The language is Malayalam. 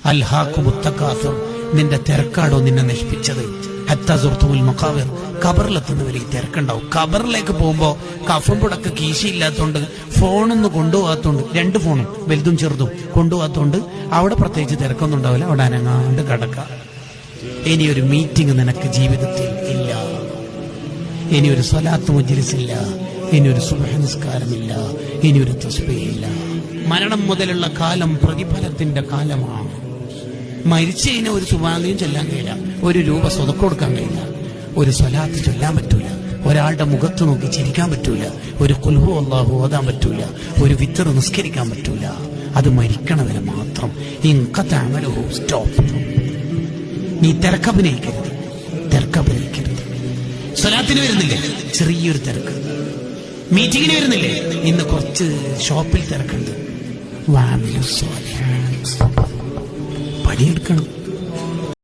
അൽഹാഖുമുത് തകാസുർ, നിന്റെ തിരക്കാടോ നിന്നെ നശിപ്പിച്ചത്. ഹത്താ സുർത്തുൽ മഖാബിർ, ഖബറിലെത്തുന്നവരെ ഈ തിരക്കുണ്ടാവും. ഖബറിലേക്ക് പോകുമ്പോ കഫം പുടക്ക് കീശയില്ലാത്തോണ്ട് ഫോണൊന്നും കൊണ്ടുപോകാത്തോണ്ട്, 2 ഫോണും വലുതും ചെറുതും കൊണ്ടുപോകാത്തോണ്ട് അവിടെ പ്രത്യേകിച്ച് തിരക്കൊന്നും ഉണ്ടാവില്ല. അവിടെ അനങ്ങാണ്ട് കിടക്കാം. ഇനിയൊരു മീറ്റിംഗ് നിനക്ക് ജീവിതത്തിൽ ഇല്ല, ഇനിയൊരു സ്വലാത്ത് മജ്ലിസ് ഇല്ല, ഇനിയൊരു സുബ്ഹ് നിസ്കാരമില്ല, ഇനിയൊരു തസ്ബീഹില്ല. മരണം മുതലുള്ള കാലം പ്രതിഫലത്തിന്റെ കാലമാണ്. മരിച്ചു കഴിഞ്ഞാൽ ഒരു സുബ്ഹാനയും ചൊല്ലാൻ കഴിയില്ല, 1 രൂപ സ്വതക്ക കൊടുക്കാൻ കഴിയില്ല, ഒരു സ്വലാത്ത് ചൊല്ലാൻ പറ്റൂല, ഒരാളുടെ മുഖത്ത് നോക്കി ചിരിക്കാൻ പറ്റൂല, ഒരു ഖുൽ ഹു അല്ലാഹു ഓതാൻ പറ്റൂല, ഒരു വിത്ർ നിസ്കരിക്കാൻ പറ്റൂല. അത് മരിക്കണവരെ മാത്രം. സ്റ്റോപ്പ്. നീ തിരക്കഭിനയിക്കരുത്. സ്വലാത്തിന് വരുന്നില്ലേ, ചെറിയൊരു തിരക്ക്. മീറ്റിങ്ങിന് വരുന്നില്ലേ, ഇന്ന് കുറച്ച് ഷോപ്പിൽ തിരക്കുണ്ട്. പണിയെടുക്കണം.